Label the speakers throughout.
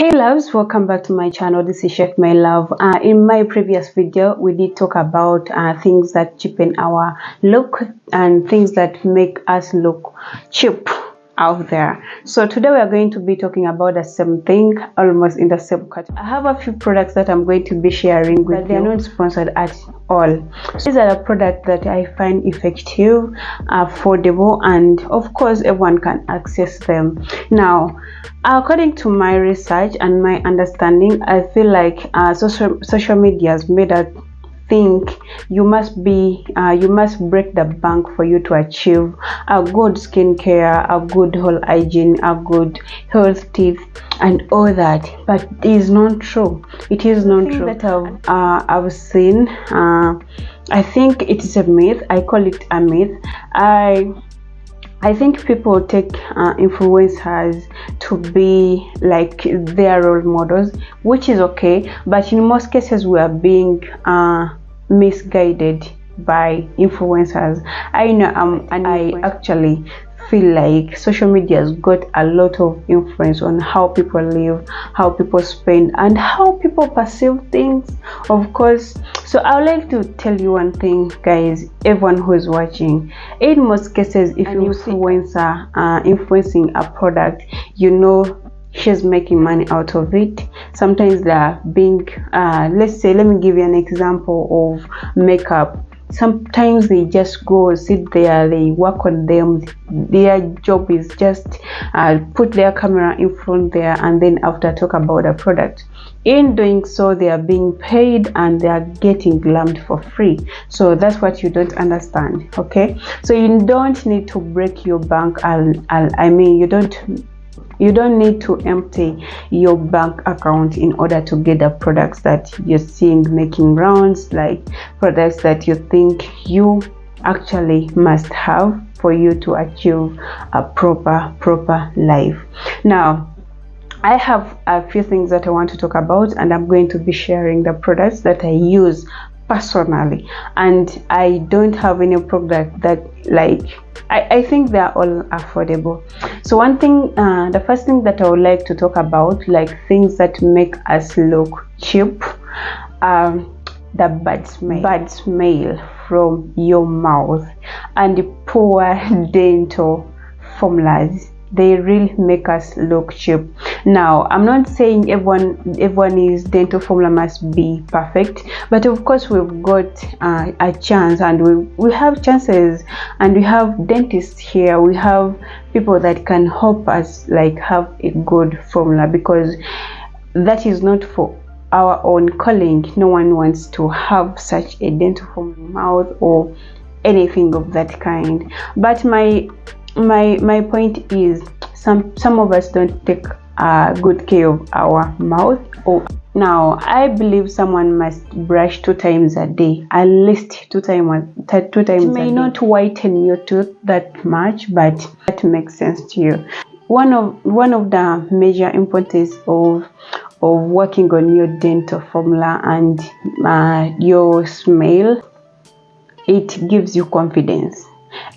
Speaker 1: Hey loves, welcome back to my channel. This is Chef My Love. In my previous video we did talk about things that cheapen our look and things that make us look cheap out there. So today we are going to be talking about the same thing, almost in the same category. I have a few products that I'm going to be sharing with you. They are not sponsored at all. These are the products that I find effective, affordable, and of course everyone can access them. Now, according to my research and my understanding, I feel like social media has made us think you must break the bank for you to achieve a good skincare, a good whole hygiene, a good health teeth and all that. But it is not true. It is not true. That I've seen, I think it is a myth. I call it a myth. I think people take influencers to be like their role models, which is okay, but in most cases we are being misguided by influencers. I know, and I actually feel like social media has got a lot of influence on how people live, how people spend, and how people perceive things, of course. So I would like to tell you one thing, guys, everyone who is watching. In most cases, if an influencer influencing a product, you know she's making money out of it. Sometimes they are being let me give you an example of makeup. Sometimes they just go sit there, they work on them. Their job is just put their camera in front there and then after talk about a product. In doing so, they are being paid and they are getting glammed for free. So that's what you don't understand, okay? So you don't need to break your bank. You don't need to empty your bank account in order to get the products that you're seeing making rounds, like products that you think you actually must have for you to achieve a proper life. Now, I have a few things that I want to talk about, and I'm going to be sharing the products that I use personally, and I don't have any product that I think they're all affordable. So one thing, the first thing that I would like to talk about, like things that make us look cheap, the bad smell from your mouth and the poor dental formulas. They really make us look cheap. Now, I'm not saying everyone is dental formula must be perfect, but of course we've got a chance, and we have chances, and we have dentists here. We have people that can help us like have a good formula, because that is not for our own calling. No one wants to have such a dental formula mouth or anything of that kind. But my point is, some of us don't take good care of our mouth. Now, I believe someone must brush 2 times a day, at least 2 times it may not whiten your tooth that much, but that makes sense to you. One of the major importance of working on your dental formula and your smell, it gives you confidence.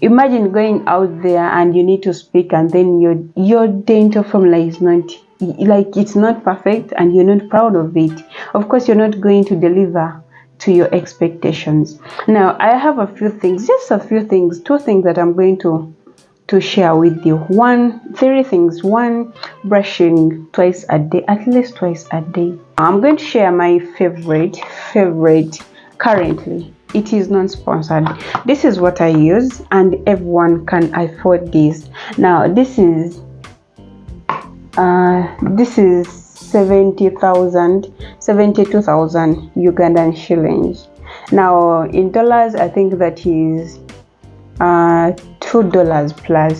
Speaker 1: Imagine going out there and you need to speak, and then your dental formula is not it's not perfect and you're not proud of it. Of course, you're not going to deliver to your expectations. Now, I have a few things, just a few things, 2 things that I'm going to share with you. 3 things. 1, brushing twice a day, at least twice a day. I'm going to share my favorite currently. It is non-sponsored. This is what I use, and everyone can afford this. Now, this is 72,000 Ugandan shillings. Now, in dollars, I think that is $2 plus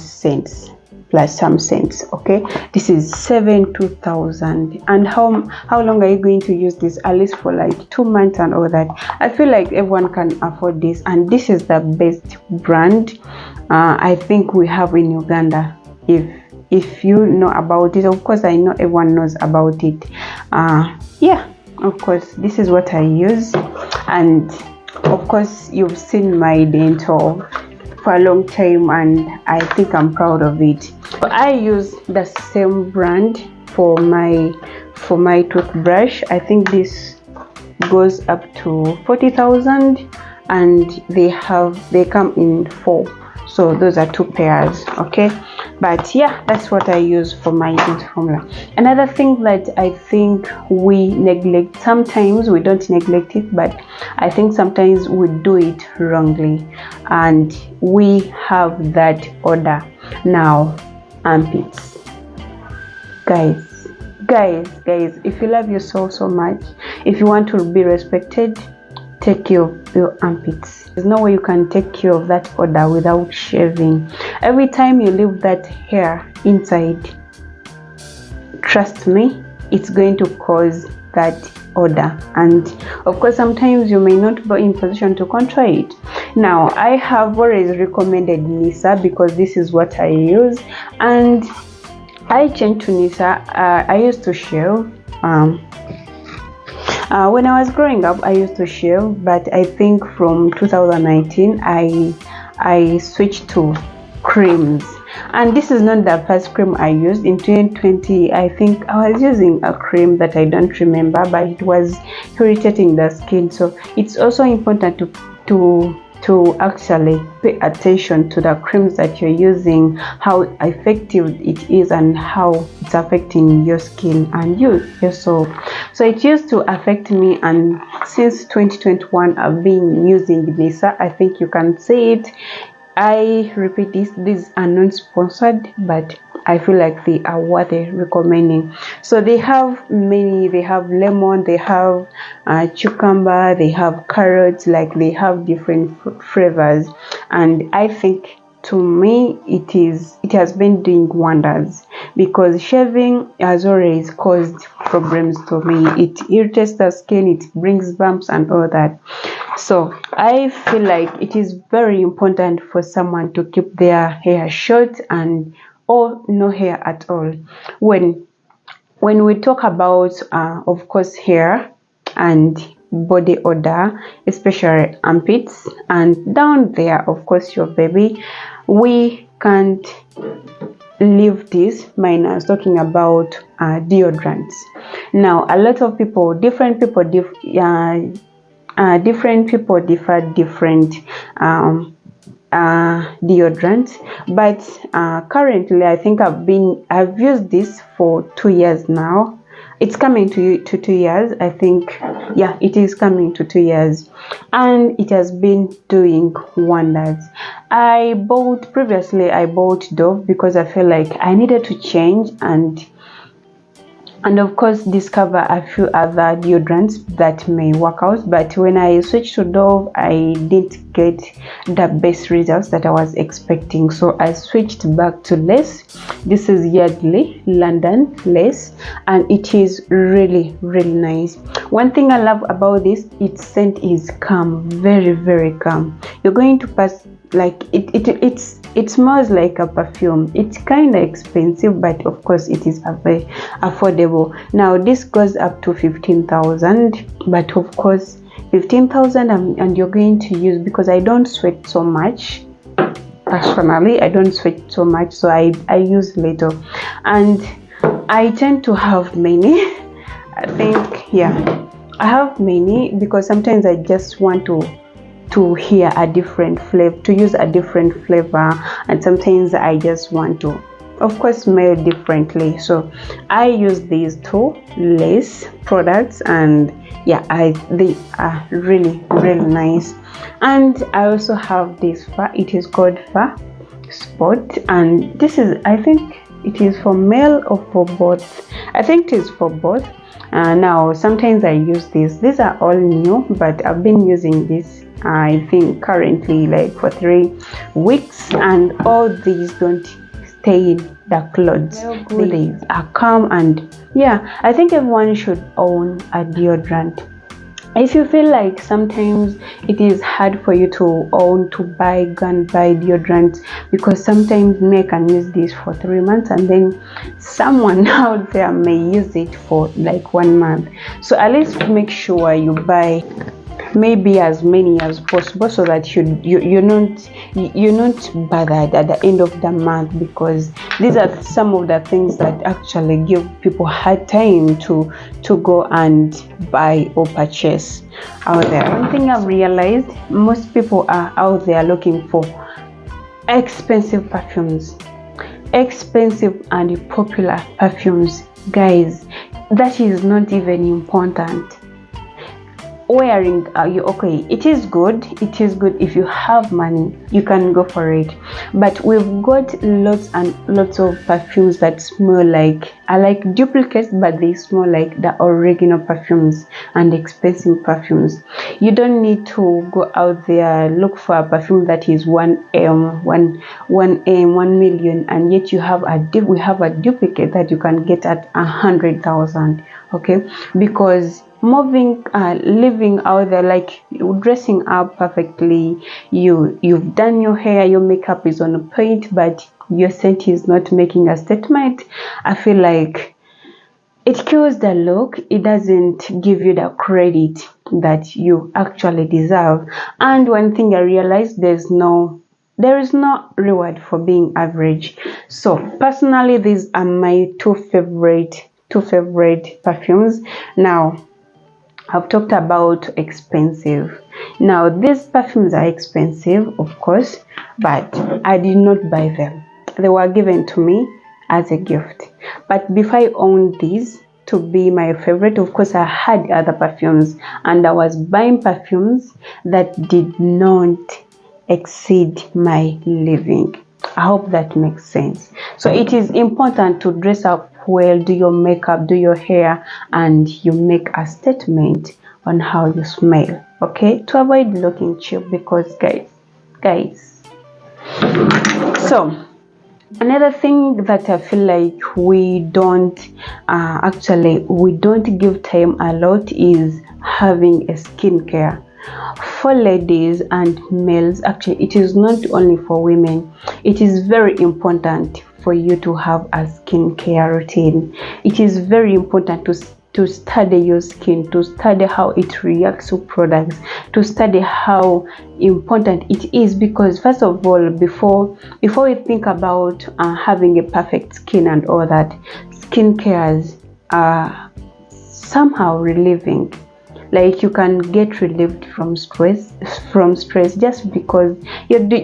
Speaker 1: some cents. Okay, this is 72,000. And how long are you going to use this? At least for like 2 months and all that. I feel like everyone can afford this, and this is the best brand I think we have in Uganda. If you know about it, of course I know everyone knows about it. Yeah, of course this is what I use, and of course you've seen my dental for a long time, and I think I'm proud of it. I use the same brand for my toothbrush. I think this goes up to 40,000, and they come in 4, so those are 2 pairs. Okay, but yeah, that's what I use for my beauty formula. Another thing that I think we neglect, sometimes we don't neglect it, but I think sometimes we do it wrongly, and we have that order now. Armpits. Guys, if you love yourself so much, if you want to be respected, take care of your armpits. There's no way you can take care of that odor without shaving. Every time you leave that hair inside, trust me, it's going to cause that odor, and of course sometimes you may not be in position to control it. Now, I have always recommended Nisa because this is what I use, and I changed to Nisa. I used to shave. When I was growing up, I used to shave, but I think from 2019 I switched to creams, and this is not the first cream I used. In 2020, I think I was using a cream that I don't remember, but it was irritating the skin. So it's also important to actually pay attention to the creams that you're using, how effective it is, and how it's affecting your skin and yourself. So it used to affect me, and since 2021 I've been using Nisa. I think you can see it. I repeat, these are not sponsored, but I feel like they are worth recommending. So they have many. They have lemon, they have cucumber, they have carrots, like they have different flavors, and I think, to me, it has been doing wonders, because shaving has always caused problems to me. It irritates the skin, it brings bumps and all that. So I feel like it is very important for someone to keep their hair short or no hair at all. When we talk about of course hair and body odor, especially armpits and down there, of course your baby, we can't leave this minus talking about deodorants. Now, a lot of people, different people differ different deodorants, but currently I think I've used this for 2 years now. It's coming to 2 years, I think. Yeah, it is coming to 2 years, and it has been doing wonders. Previously I bought Dove because I felt like I needed to change and of course discover a few other deodorants that may work out. But when I switched to Dove, I didn't get the best results that I was expecting, so I switched back to lace. This is Yardley London lace, and it is really nice. One thing I love about this, its scent is calm, very calm. You're going to pass, like it smells like a perfume. It's kind of expensive, but of course it is very affordable. Now this goes up to 15,000, but of course 15,000 and you're going to use, because I don't sweat so much. Personally, I don't sweat so much, so I use little, and I tend to have many. I think, yeah, I have many because sometimes I just want to hear a different flavor, to use a different flavor, and sometimes I just want to, of course, smell differently. So I use these two lace products, and yeah, they are really nice. And I also have this fur. It is called Fur Spot, and this is, I think it is for male or for both. I think it is for both. Now sometimes I use these are all new, but I've been using this, I think currently, like for 3 weeks, and all these don't stain the clothes. They are calm, and yeah, I think everyone should own a deodorant. If you feel like sometimes it is hard for you to buy deodorant, because sometimes me can use this for 3 months, and then someone out there may use it for like 1 month. So at least make sure you buy maybe as many as possible, so that you're not bothered at the end of the month, because these are some of the things that actually give people hard time to go and buy or purchase out there. One thing I've realized, most people are out there looking for expensive perfumes, expensive and popular perfumes. Guys, that is not even important. Wearing okay, it is good if you have money, you can go for it, but we've got lots and lots of perfumes that smell like duplicates, but they smell like the original perfumes and expensive perfumes. You don't need to go out there look for a perfume that is 1 million, and yet we have a duplicate that you can get at 100,000. okay, because living out there, like dressing up perfectly, you've done your hair, your makeup is on point, but your scent is not making a statement. I feel like it kills the look. It doesn't give you the credit that you actually deserve. And one thing I realized, there is no reward for being average. So personally, these are my two favorite perfumes. Now, I've talked about expensive. Now, these perfumes are expensive, of course, but I did not buy them. They were given to me as a gift. But before I owned these to be my favorite, of course, I had other perfumes, and I was buying perfumes that did not exceed my living. I hope that makes sense. So it is important to dress up well, do your makeup, do your hair, and you make a statement on how you smell, okay, to avoid looking cheap. Because guys, so another thing that I feel like we don't give time a lot is having a skincare. For ladies and males, actually it is not only for women, it is very important for you to have a skincare routine. It is very important to study your skin, to study how it reacts to products, to study how important it is. Because first of all, before we think about having a perfect skin and all that, skincare are somehow relieving. Like you can get relieved from stress just because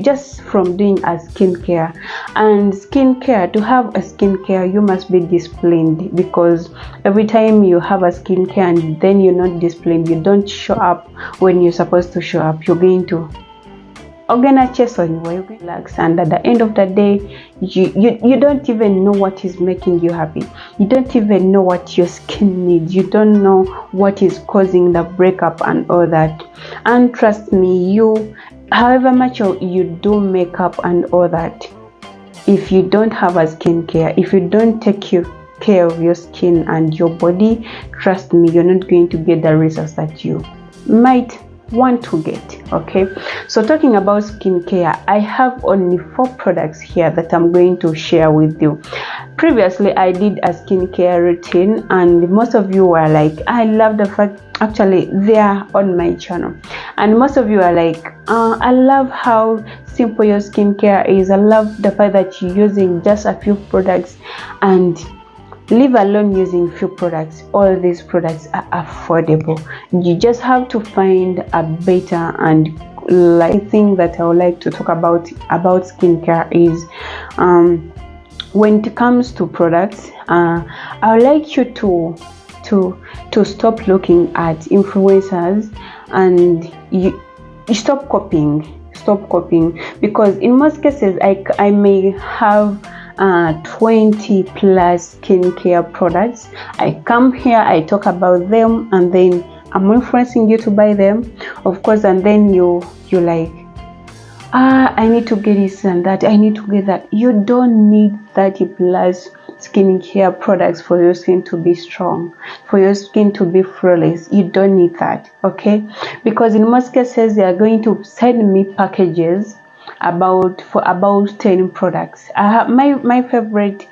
Speaker 1: just from doing a skincare. And skincare, to have a skincare, you must be disciplined, because every time you have a skincare and then you're not disciplined, you don't show up when you're supposed to show up, you're going to chase on you, relax, and at the end of the day, you don't even know what is making you happy. You don't even know what your skin needs. You don't know what is causing the breakup and all that. And trust me, however much you do makeup and all that, if you don't have a skincare, if you don't take care of your skin and your body, trust me, you're not going to get the results that you might want to get. Okay, so talking about skincare, I have only 4 products here that I'm going to share with you. Previously, I did a skincare routine, and most of you were like, I love the fact, actually they are on my channel, and most of you are like, I love how simple your skincare is. I love the fact that you're using just a few products, and leave alone using few products. All these products are affordable. You just have to find a better, and like thing that I would like to talk about skincare is when it comes to products, I would like you to stop looking at influencers, and you stop copying, because in most cases I may have 20 plus skincare products. I come here, I talk about them, and then I'm influencing you to buy them, of course, and then you're like, I need to get this and that, I need to get that. You don't need 30 plus skincare products for your skin to be strong, for your skin to be flawless. You don't need that, okay? Because in most cases they are going to send me packages about 10 products. My favorite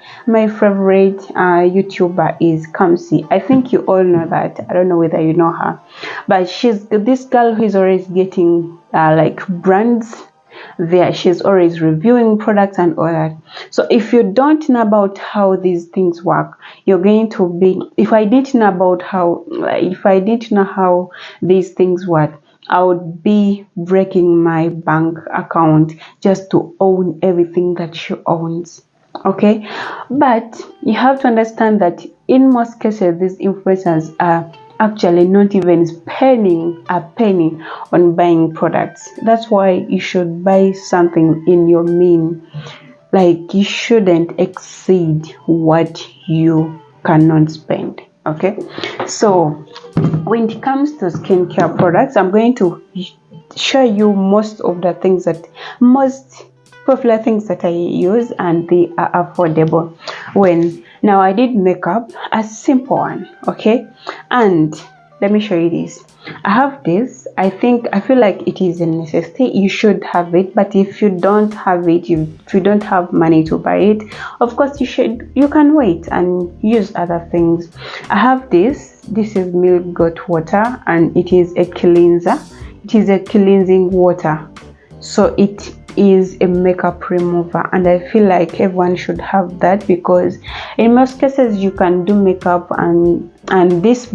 Speaker 1: YouTuber is Kamsi. I think you all know that. I don't know whether you know her, but she's this girl who is always getting like brands there. She's always reviewing products and all that. So if you don't know about how these things work, you're going to be, if I didn't know how these things work, I would be breaking my bank account just to own everything that she owns. Okay, but you have to understand that in most cases these influencers are actually not even spending a penny on buying products. That's why you should buy something in your mean. Like, you shouldn't exceed what you cannot spend. Okay, so when it comes to skincare products, I'm going to show you most popular things that I use, and they are affordable. Now I did makeup, a simple one, okay, and let me show you this. I have this. I feel like it is a necessity. You should have it, but if you don't have it, if you don't have money to buy it, of course you can wait and use other things. I have this. This is milk goat water, and it is a cleanser. It is a cleansing water, so it is a makeup remover, and I feel like everyone should have that, because in most cases you can do makeup and this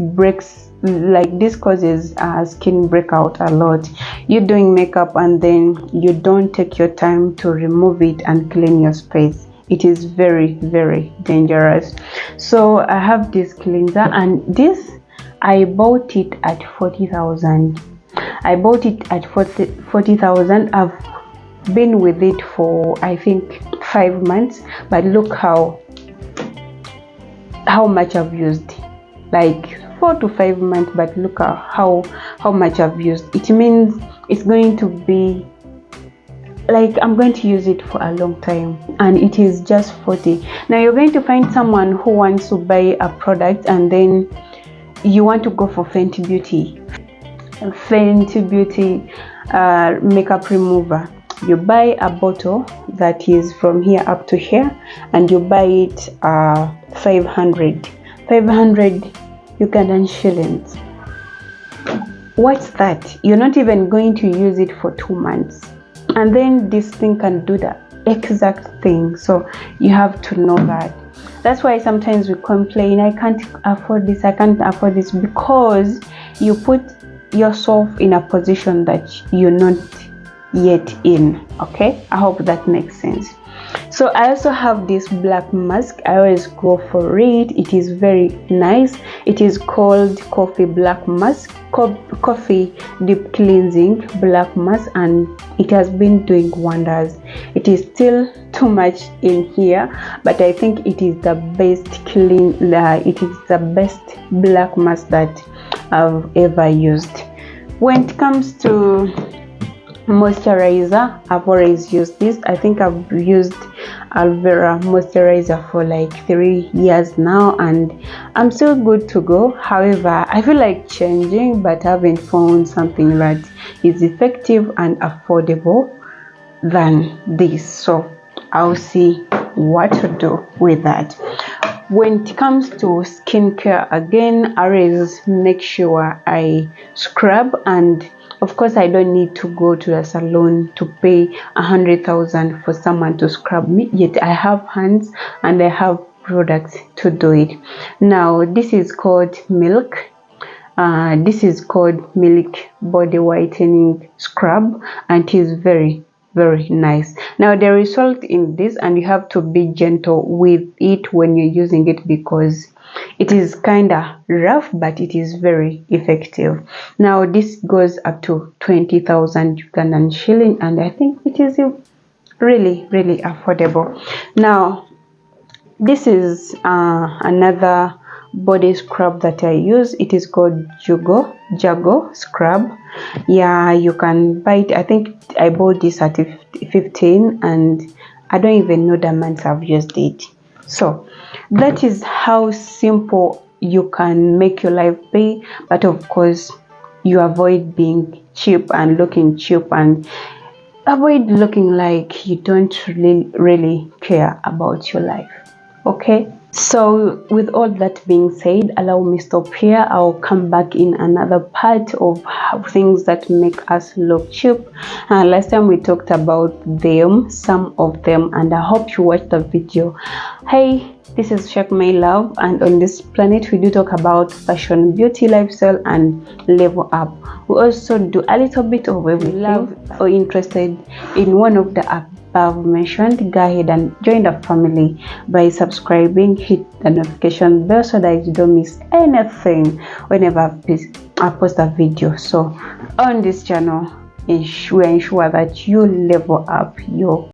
Speaker 1: causes skin breakout a lot. You're doing makeup and then you don't take your time to remove it and clean your space. It is very, very dangerous. So I have this cleanser, and this I bought it at 40,000. I bought it at 40,000. I've been with it for I think 5 months, but look how much I've used. Like 4 to 5 months, but look at how much I've used. It means it's going to be like I'm going to use it for a long time, and it is just 40. Now you're going to find someone who wants to buy a product and then you want to go for Fenty Beauty makeup remover. You buy a bottle that is from here up to here, and you buy it 500 Ugandan shillings. What's that? You're not even going to use it for 2 months, and then this thing can do the exact thing. So you have to know that. That's why sometimes we complain, I can't afford this, because you put yourself in a position that you're not yet in. Okay, I hope that makes sense. So I also have this black mask. I always go for it. It is very nice. It is called coffee black mask, coffee deep cleansing black mask, and it has been doing wonders. It is still too much in here, but I think it is the best it is the best black mask that I've ever used. When it comes to moisturizer, I've always used this. I think I've used aloe vera moisturizer for like 3 years now, and I'm still good to go. However, I feel like changing, but I haven't found something that is effective and affordable than this, so I'll see what to do with that. When it comes to skincare, again, I always make sure I scrub, and of course I don't need to go to a salon to pay 100,000 for someone to scrub me, yet I have hands and I have products to do it. Now this is called milk. This is called milk body whitening scrub, and it is very, very nice. Now there is salt in this, and you have to be gentle with it when you're using it, because it is kind of rough, but it is very effective. Now this goes up to 20,000 Ugandan shilling, and I think it is really, really affordable. Now this is another body scrub that I use. It is called Jago scrub. Yeah, you can buy it. I think I bought this at 15, and I don't even know the months I've used it. So that is how simple you can make your life be, but of course you avoid being cheap and looking cheap and avoid looking like you don't really care about your life. Okay, so with all that being said, allow me stop here. I'll come back in another part of things that make us look cheap. Last time we talked about them, some of them, and I hope you watched the video. Hey, this is Shakie, my love, and on this planet we do talk about fashion, beauty, lifestyle, and level up. We also do a little bit of everything. Love or interested in one of the above mentioned, go ahead and join the family by subscribing, hit the notification bell so that you don't miss anything whenever I post a video. So on this channel, we ensure that you level up your